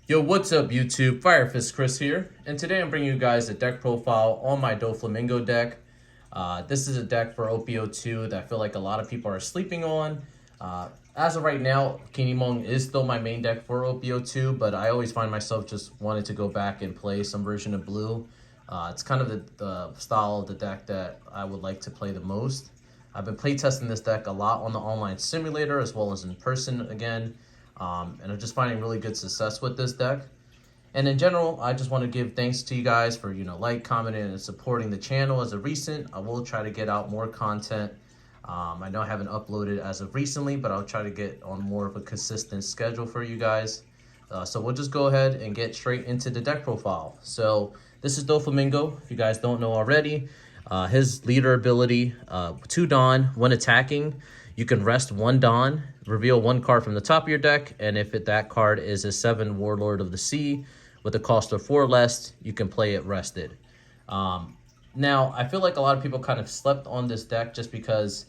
Yo, what's up YouTube? Firefist Chris here, and today I'm bringing you guys a deck profile on my Doflamingo deck. This is a deck for OP-02 that I feel like a lot of people are sleeping on. As of right now, Kinimong is still my main deck for OP-02, but I always find myself just wanting to go back and play some version of blue. It's kind of the style of the deck that I would like to play the most. I've been playtesting this deck a lot on the online simulator as well as in person again. And I'm just finding really good success with this deck. And in general, I just want to give thanks to you guys for, like, commenting, and supporting the channel as of recent. I will try to get out more content. I know I haven't uploaded as of recently, but I'll try to get on more of a consistent schedule for you guys. So we'll just go ahead and get straight into the deck profile. So this is Doflamingo, if you guys don't know already. His leader ability, 2 Dawn, when attacking, you can rest 1 Dawn, reveal 1 card from the top of your deck, and if that card is a 7 Warlord of the Sea with a cost of 4 less, you can play it rested. Now, I feel like a lot of people kind of slept on this deck just because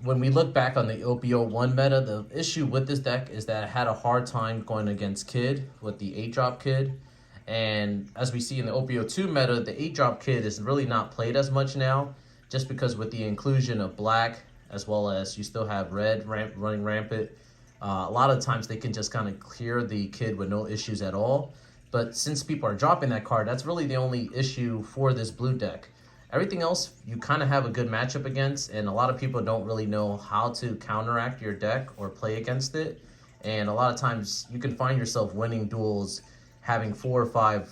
when we look back on the OP-01 meta, the issue with this deck is that it had a hard time going against Kid with the 8-drop Kid. And as we see in the OP-02 meta, the 8-drop Kid is really not played as much now, just because with the inclusion of black, as well as you still have red running rampant. A lot of times they can just kind of clear the Kid with no issues at all. But since people are dropping that card, that's really the only issue for this blue deck. Everything else you kind of have a good matchup against, and a lot of people don't really know how to counteract your deck or play against it. And a lot of times you can find yourself winning duels having 4 or 5,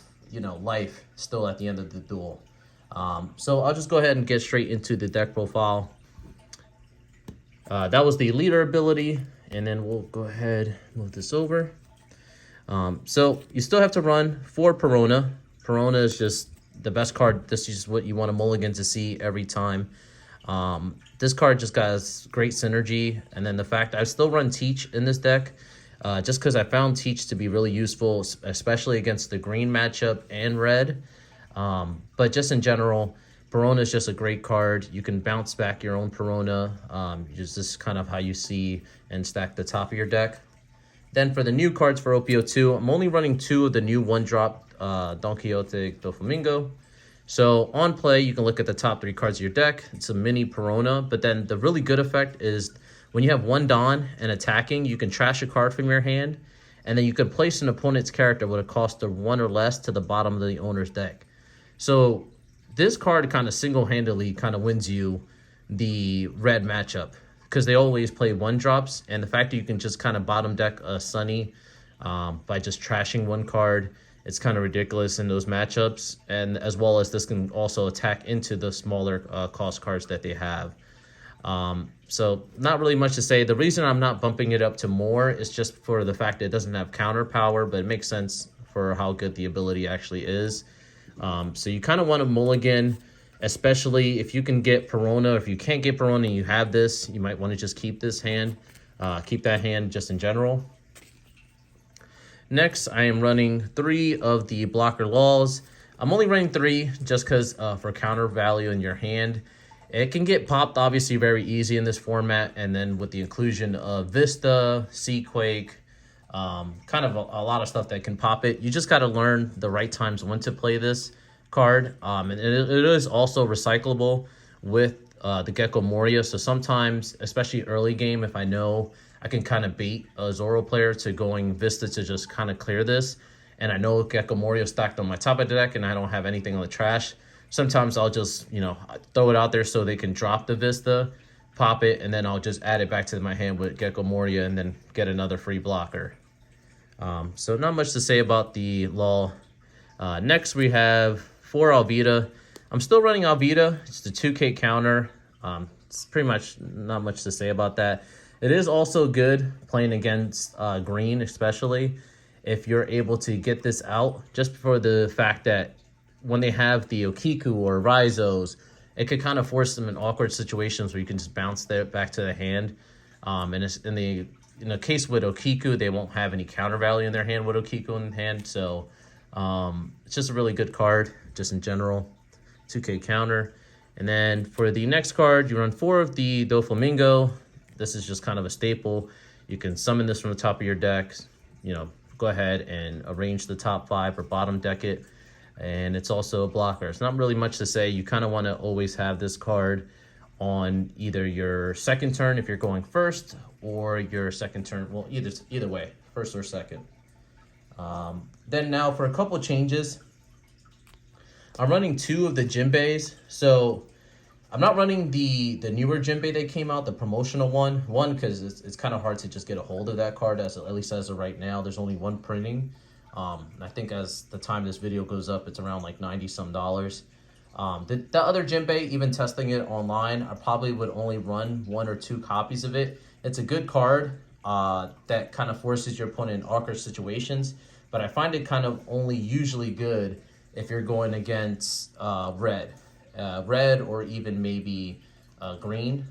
life still at the end of the duel. So I'll just go ahead and get straight into the deck profile. That was the leader ability, and then we'll go ahead and move this over. So you still have to run 4 Perona. Perona is just the best card. This is what you want a mulligan to see every time. This card just got great synergy, and then the fact I still run Teach in this deck, just because I found Teach to be really useful, especially against the green matchup and red. But just in general, Perona is just a great card. You can bounce back your own Perona. This is kind of how you see and stack the top of your deck. Then for the new cards for OP-02, I'm only running 2 of the new 1-drop Don Quixote Doflamingo. So on play, you can look at the top 3 cards of your deck. It's a mini Perona, but then the really good effect is when you have 1 Don and attacking, you can trash a card from your hand, and then you can place an opponent's character with a cost of 1 or less to the bottom of the owner's deck. So this card kind of single-handedly kind of wins you the red matchup because they always play 1-drops, and the fact that you can just kind of bottom deck a Sunny by just trashing 1 card, it's kind of ridiculous in those matchups. And as well as this can also attack into the smaller cost cards that they have. So not really much to say. The reason I'm not bumping it up to more is just for the fact that it doesn't have counter power, but it makes sense for how good the ability actually is. So you kind of want to mulligan, especially if you can get Perona. If you can't get Perona and you have this, you might want to just keep this hand. Keep that hand just in general. Next, I am running 3 of the blocker laws. I'm only running 3 just because for counter value in your hand. It can get popped obviously very easy in this format, and then with the inclusion of Vista, Seaquake, kind of a lot of stuff that can pop it. You just got to learn the right times when to play this card. And it is also recyclable with the Gecko Moria. So sometimes, especially early game, if I know I can kind of bait a Zoro player to going Vista to just kind of clear this, and I know Gecko Moria stacked on my top of the deck and I don't have anything on the trash, sometimes I'll just, throw it out there so they can drop the Vista, pop it, and then I'll just add it back to my hand with Gecko Moria and then get another free blocker. So not much to say about the law. Next we have 4 Alvida. I'm still running Alvida. It's the 2K counter. It's pretty much not much to say about that. It is also good playing against green, especially if you're able to get this out, just for the fact that when they have the Okiku or Rizos, it could kind of force them in awkward situations where you can just bounce that back to the hand. And it's in the case with Okiku, they won't have any counter value in their hand with Okiku in hand. So it's just a really good card, just in general. 2K counter. And then for the next card, you run 4 of the Doflamingo. This is just kind of a staple. You can summon this from the top of your deck, go ahead and arrange the top 5 or bottom deck it. And it's also a blocker. It's not really much to say. You kind of want to always have this card on either your second turn if you're going first, or your second turn, well, either way, first or second. Then now for a couple changes, I'm running 2 of the Jinbeis. So I'm not running the newer Jinbei that came out, the promotional one. One, because it's kind of hard to just get a hold of that card, at least as of right now. There's only one printing. I think as the time this video goes up, it's around like $90 some. The other Jinbei, even testing it online, I probably would only run 1 or 2 copies of it. It's a good card that kind of forces your opponent in awkward situations, but I find it kind of only usually good if you're going against red or even maybe green.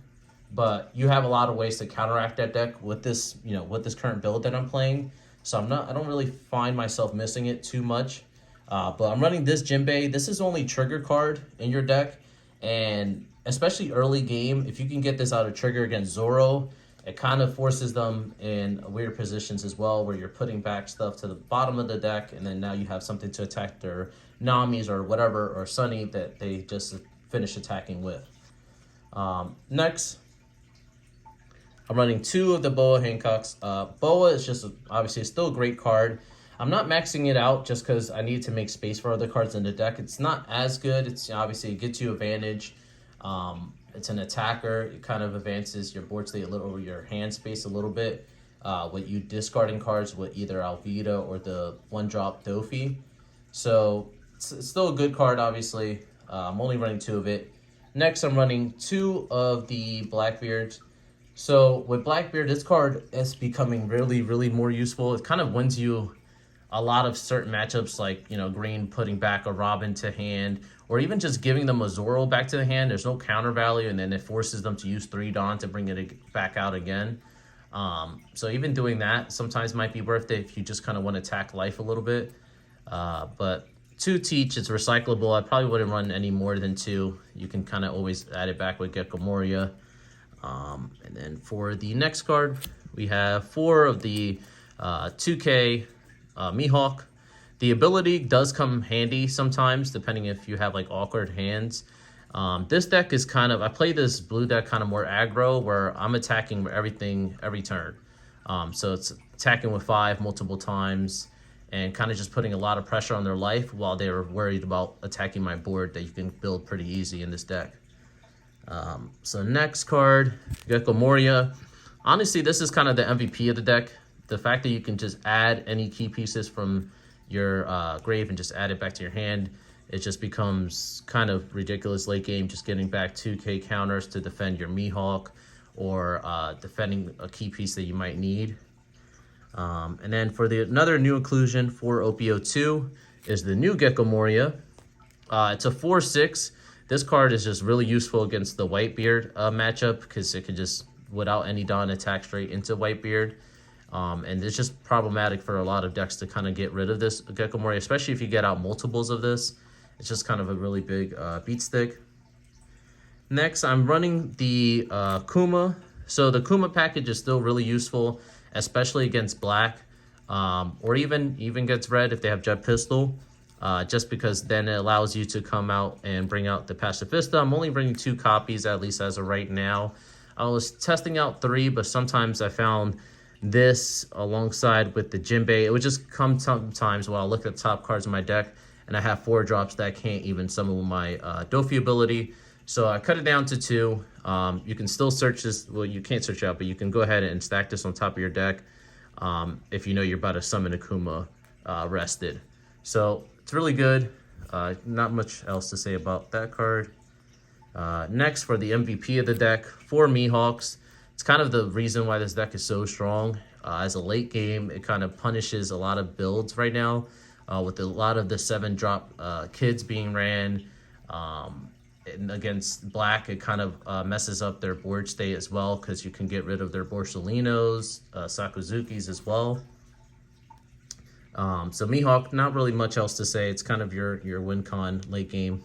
But you have a lot of ways to counteract that deck with this, with this current build that I'm playing. So I don't really find myself missing it too much. But I'm running this Jinbei. This is only trigger card in your deck, and especially early game, if you can get this out of trigger against Zoro, it kind of forces them in weird positions as well, where you're putting back stuff to the bottom of the deck, and then now you have something to attack their Namis or whatever, or Sunny that they just finished attacking with. Next, I'm running 2 of the Boa Hancocks. Boa is just obviously still a great card. I'm not maxing it out just because I need to make space for other cards in the deck. It's not as good. It's obviously, it gets you advantage. It's an attacker. It kind of advances your board state a little, or your hand space a little bit, with you discarding cards with either Alvida or the 1-drop Dofi. So it's still a good card, obviously. I'm only running 2 of it. Next, I'm running 2 of the Blackbeards. So with Blackbeard, this card is becoming really, really more useful. It kind of wins you a lot of certain matchups, like, green putting back a Robin to hand, or even just giving them a Zoro back to the hand. There's no counter value, and then it forces them to use 3 Dawn to bring it back out again. So even doing that sometimes might be worth it if you just kind of want to attack life a little bit. But 2 Teach, it's recyclable. I probably wouldn't run any more than 2. You can kind of always add it back with Gecko Moria. And then for the next card, we have 4 of the 2K Mihawk. The ability does come handy sometimes, depending if you have like awkward hands. This deck is kind of, I play this blue deck kind of more aggro, where I'm attacking everything every turn. So it's attacking with 5 multiple times, and kind of just putting a lot of pressure on their life while they're worried about attacking my board that you can build pretty easy in this deck. So next card, Gecko Moria. Honestly, this is kind of the MVP of the deck. The fact that you can just add any key pieces from your grave and just add it back to your hand, it just becomes kind of ridiculous late game, just getting back 2K counters to defend your Mihawk, or defending a key piece that you might need. And then for another new inclusion for OP-02 is the new Gecko Moria. It's a 4/6. This card is just really useful against the Whitebeard matchup, because it can just, without any Dawn, attack straight into Whitebeard. And it's just problematic for a lot of decks to kind of get rid of this Gecko Moria, especially if you get out multiples of this. It's just kind of a really big beat stick. Next, I'm running the Kuma. So the Kuma package is still really useful, especially against black, or even against red if they have Jet Pistol. Just because then it allows you to come out and bring out the Pacifista. I'm only bringing 2 copies, at least as of right now. I was testing out 3, but sometimes I found this alongside with the Jinbei. It would just come sometimes while I look at the top cards in my deck, and I have 4 drops that can't even summon with my Dofi ability. So I cut it down to 2. You can still search this. Well, you can't search out, but you can go ahead and stack this on top of your deck if you know you're about to summon a Kuma rested. So it's really good. Not much else to say about that card. Next, for the MVP of the deck, 4 Mihawks. It's kind of the reason why this deck is so strong. As a late game, it kind of punishes a lot of builds right now, with a lot of the 7-drop kids being ran. And against black, it kind of messes up their board state as well, because you can get rid of their Borsalinos, Sakuzukis as well. So Mihawk, not really much else to say. It's kind of your win con late game.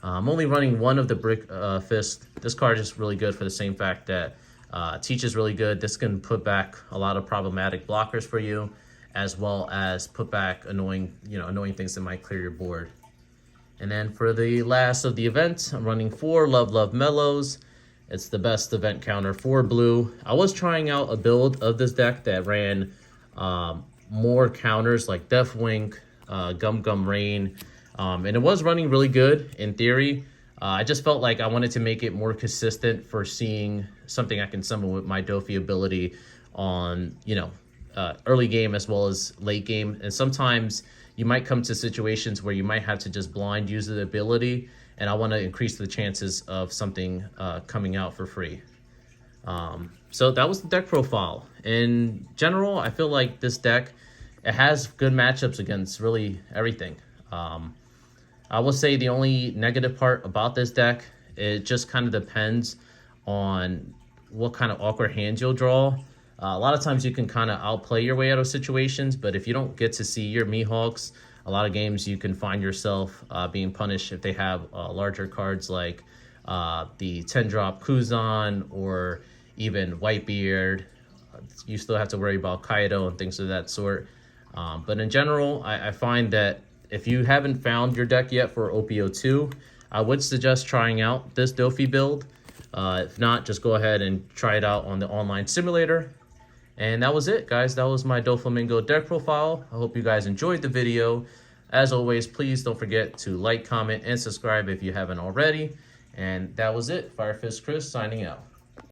I'm only running 1 of the Brick Fist. This card is really good for the same fact that Teach is really good. This can put back a lot of problematic blockers for you, as well as put back annoying things that might clear your board. And then for the last of the event, I'm running 4 Love Mellows. It's the best event counter for blue. I was trying out a build of this deck that ran more counters like Death Wink, Gum Rain, and it was running really good in theory. I just felt like I wanted to make it more consistent for seeing something I can summon with my Dofi ability on, early game as well as late game. And sometimes you might come to situations where you might have to just blind use the ability, and I want to increase the chances of something coming out for free. So that was the deck profile. In general, I feel like this deck, it has good matchups against really everything. I will say the only negative part about this deck, it just kind of depends on what kind of awkward hands you'll draw. A lot of times you can kind of outplay your way out of situations, but if you don't get to see your Mihawks, a lot of games you can find yourself being punished if they have larger cards like the 10-drop Kuzan or even Whitebeard. You still have to worry about Kaido and things of that sort. But in general, I find that if you haven't found your deck yet for OP-02, I would suggest trying out this Dofi build. If not, just go ahead and try it out on the online simulator. And that was it, guys. That was my Doflamingo deck profile. I hope you guys enjoyed the video. As always, please don't forget to like, comment, and subscribe if you haven't already. And that was it. Firefist Chris signing out.